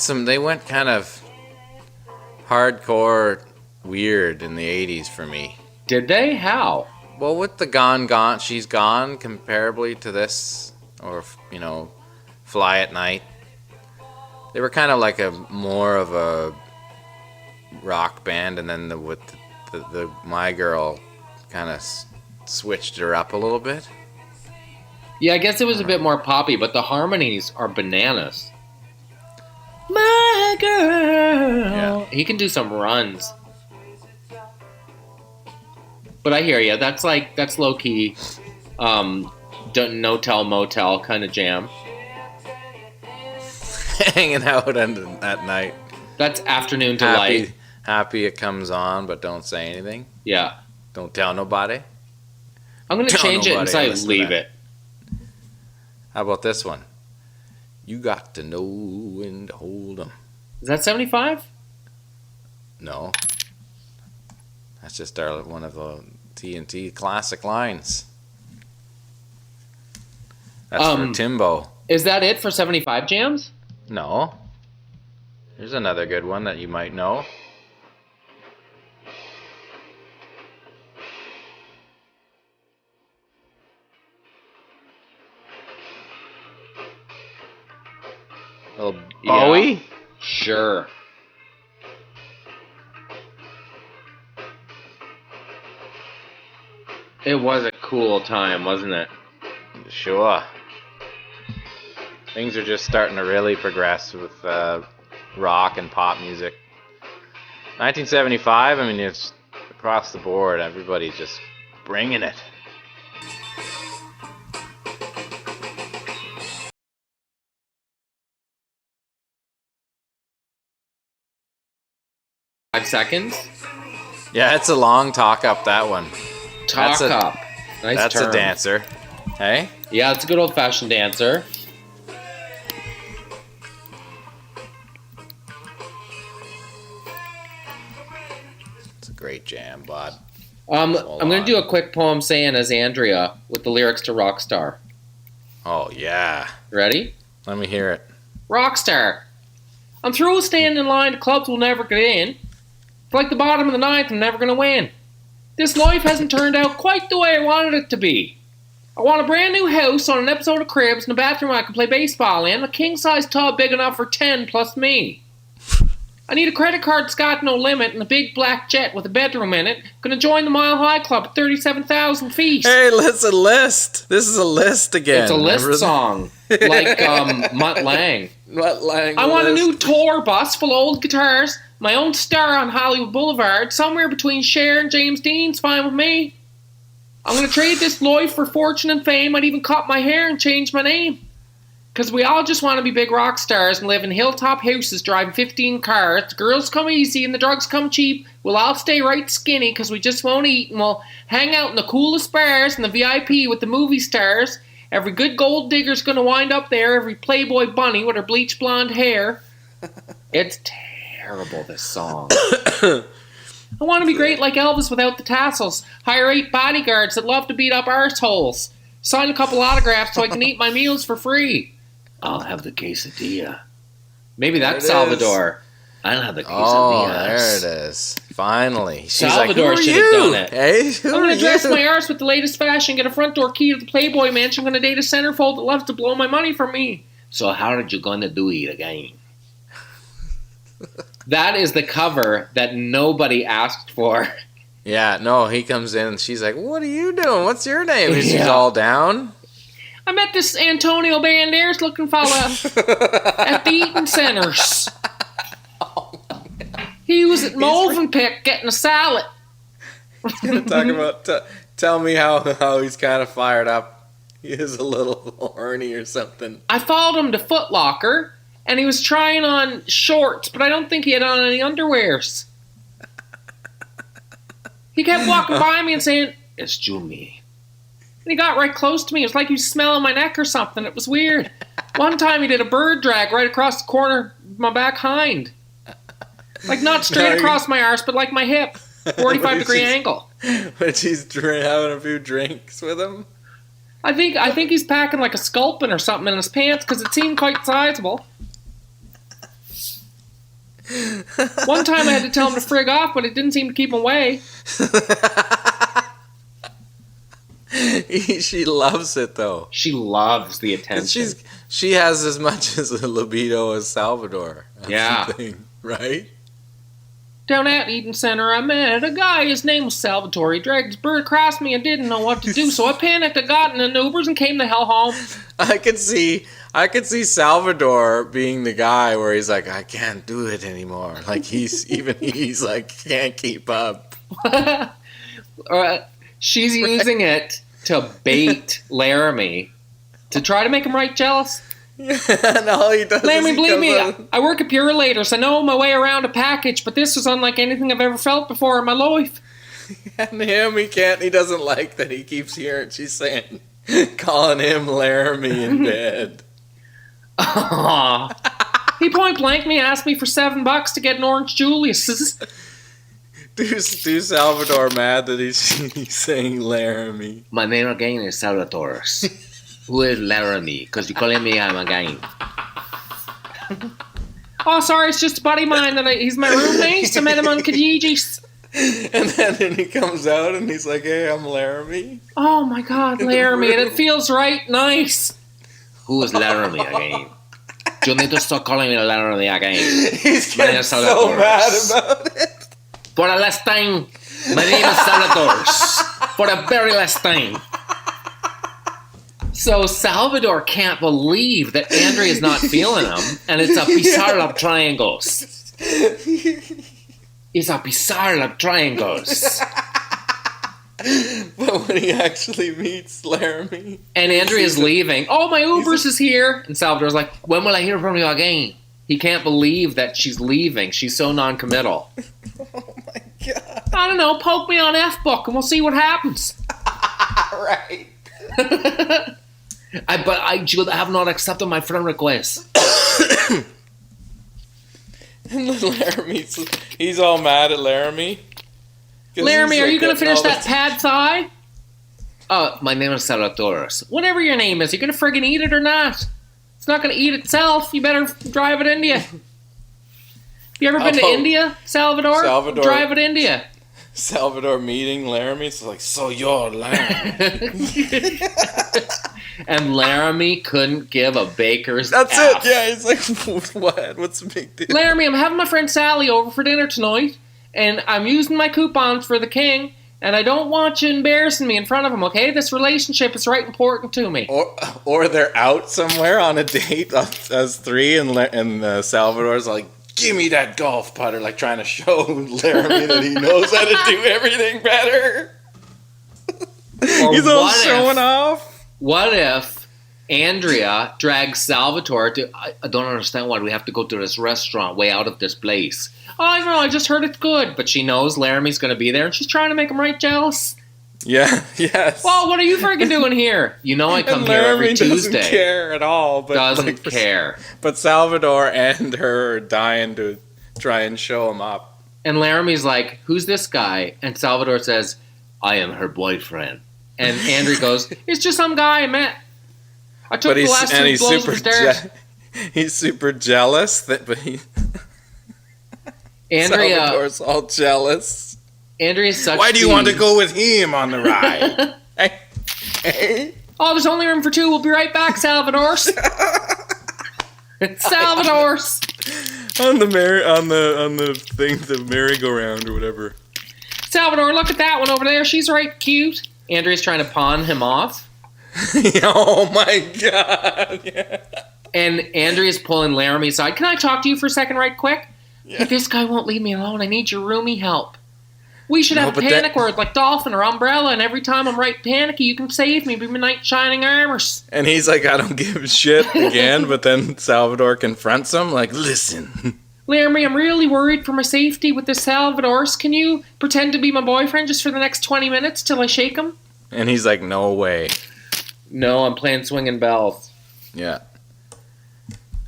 kind of hardcore weird in the 80s for me. Did they? How? Well, with the Gone, She's Gone, comparably to this, or, Fly at Night, they were kind of like more of a rock band, and then with the My Girl kind of switched her up a little bit. Yeah, I guess it was a bit more poppy, but the harmonies are bananas. My girl. Yeah. He can do some runs. But I hear you. That's low key, no tell motel kind of jam. Hanging out at night. That's afternoon delight. Happy it comes on, but don't say anything. Yeah. Don't tell nobody. I'm gonna Tell change it and nobody say I listen to leave that. it. How about this one? You got to know when to hold 'em. Is that 75? No. That's just one of the TNT classic lines. That's for Timbo. Is that it for 75 jams? No. Here's another good one that you might know. Little Bowie? Yeah. Sure. It was a cool time, wasn't it? Sure. Things are just starting to really progress with rock and pop music. 1975, I mean, it's across the board. Everybody's just bringing it. Seconds? Yeah, it's a long talk up, that one. Talk That's a- up. Nice That's term. a dancer. Hey? Yeah, it's a good old fashioned dancer. It's a great jam, bud. I'm Hold going to on. do a quick poem saying as Andrea with the lyrics to Rockstar. Oh, yeah. Ready? Let me hear it. Rockstar. I'm through standing in line. The clubs will never get in. It's like the bottom of the ninth. I'm never going to win. This life hasn't turned out quite the way I wanted it to be. I want a brand new house on an episode of Cribs and a bathroom I can play baseball in, a king-size tub big enough for 10 plus me. I need a credit card that's got no limit and a big black jet with a bedroom in it. Gonna join the Mile High Club at 37,000 feet. Hey, let's a list. This is a list again. It's a list song. Like Mutt Lang. Mutt Lang. I want a new tour bus full of old guitars. My own star on Hollywood Boulevard. Somewhere between Cher and James Dean's fine with me. I'm going to trade this life for fortune and fame. I'd even cut my hair and change my name. Because we all just want to be big rock stars and live in hilltop houses driving 15 cars. The girls come easy and the drugs come cheap. We'll all stay right skinny because we just won't eat. And we'll hang out in the coolest bars and the VIP with the movie stars. Every good gold digger's going to wind up there. Every Playboy bunny with her bleach blonde hair. It's terrible, this song. I want to be great like Elvis without the tassels. Hire 8 bodyguards that love to beat up arseholes. Sign a couple autographs so I can eat my meals for free. I'll have the quesadilla. Maybe that's Salvador. I'll have the quesadillas. Oh, there it is. Finally. She's Salvador like, should have done it. Hey, I'm going to dress my arse with the latest fashion, get a front door key to the Playboy Mansion. I'm going to date a centerfold that loves to blow my money from me. So how are you going to do it again? That is the cover that nobody asked for. Yeah, no, he comes in and she's like, what are you doing? What's your name? And she's all down. I met this Antonio Banderas looking fella at the eating centers. He was at Movenpick getting a salad. Talk about, tell me how he's kind of fired up. He is a little horny or something. I followed him to Foot Locker, and he was trying on shorts, but I don't think he had on any underwears. He kept walking by me and saying, "It's Jumi." And he got right close to me. It was like he was smelling my neck or something. It was weird. One time he did a bird drag right across the corner of my back hind. Like not straight across my arse, but like my hip. 45-degree angle. But she's having a few drinks with him. I think he's packing like a sculpin or something in his pants because it seemed quite sizable. One time I had to tell him to frig off, but it didn't seem to keep him away. She loves it though. She loves the attention. She has as much as a libido as Salvador. Yeah. Right? Down at Eden Center, I met a guy. His name was Salvador. He dragged his bird across me and didn't know what to do, so I panicked. I got in an Ubers and came the hell home. I could see Salvador being the guy where he's like, I can't do it anymore. Like he's like can't keep up. She's using it to bait Laramie to try to make him right jealous. And all he does Laramie, is believe me, I work at Purilator, so I know my way around a package, but this was unlike anything I've ever felt before in my life. And he doesn't like that he keeps hearing, she's saying, calling him Laramie in bed. He point blank me asked me for $7 to get an orange Julius. Do Salvador mad that he's saying Laramie. My name again is Salvador. Who is Laramie? Because you're calling me I'm again. Oh, sorry, it's just a buddy of mine. He's my roommate. I met him on Kijiji. And then he comes out and he's like, hey, I'm Laramie. Oh my God, Laramie. And it feels right nice. Who is Laramie again? You need to stop calling me Laramie again. He's getting so mad about it. For the last time, my name is Salvador. For the very last time. So Salvador can't believe that Andrea is not feeling him, and it's a bizarre of triangles. It's a bizarre of triangles. But when he actually meets Laramie... And Andrea's leaving. Oh, my Ubers is here. And Salvador's like, when will I hear from you again? He can't believe that she's leaving. She's so non-committal. Oh, my God. I don't know. Poke me on F-Book, and we'll see what happens. Right. I have not accepted my friend request. And then he's all mad at Laramie. Laramie, are you going to finish that pad thigh? My name is Salvador. Whatever your name is, you going to friggin' eat it or not? It's not going to eat itself. You better drive it into you. You ever been to India, Salvador? Salvador. Drive at India. Salvador meeting Laramie. It's like, so you're Laramie. And Laramie couldn't give a baker's That's F. it. Yeah, he's like, what? What's the big deal? Laramie, I'm having my friend Sally over for dinner tonight, and I'm using my coupons for the king, and I don't want you embarrassing me in front of him, okay? This relationship is right important to me. Or they're out somewhere on a date as three, and Salvador's like, give me that golf putter, like trying to show Laramie that he knows how to do everything better. He's all showing off. What if Andrea drags Salvatore to... I don't understand why we have to go to this restaurant way out of this place. Oh, I know, I just heard it's good. But she knows Laramie's going to be there, and she's trying to make him right jealous. Yeah, yes. Well, what are you freaking doing here? You know I come here every Tuesday. Doesn't care at all. But doesn't care. But Salvador and her are dying to try and show him up. And Laramie's like, who's this guy? And Salvador says, I am her boyfriend. And Andrea goes, it's just some guy I met. I took the last two blows upstairs. He's super jealous. Salvador's all jealous. Andrea's such. Why do you want to go with him on the ride? Hey. Oh, there's only room for two. We'll be right back, Salvador's. Salvador's. On the thing, the merry-go-round or whatever. Salvador, look at that one over there. She's right cute. Andrea's trying to pawn him off. Oh my god! Yeah. And Andrea's pulling Laramie aside. Can I talk to you for a second, right quick? Yeah. This guy won't leave me alone. I need your roomie help. We should have a panic word like dolphin or umbrella, and every time I'm right panicky, you can save me. Be my knight shining armors. And he's like, I don't give a shit again. But then Salvador confronts him, like, listen. Laramie, I'm really worried for my safety with the Salvadors. Can you pretend to be my boyfriend just for the next 20 minutes till I shake him? And he's like, no way. No, I'm playing swinging bells. Yeah.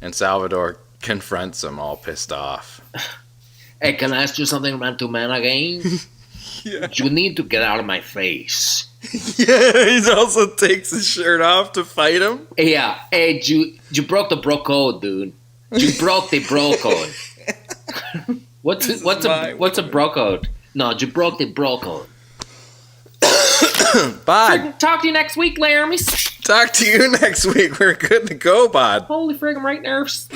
And Salvador confronts him, all pissed off. Hey, can I ask you something, man to man again? Yeah. You need to get out of my face. Yeah, he also takes his shirt off to fight him. Yeah, hey, you broke the bro code, dude. You broke the bro code. What's a bro code? No, you broke the bro code. Bod. Talk to you next week, Laramie. Talk to you next week. We're good to go, Bod. Holy frig, I'm right nervous.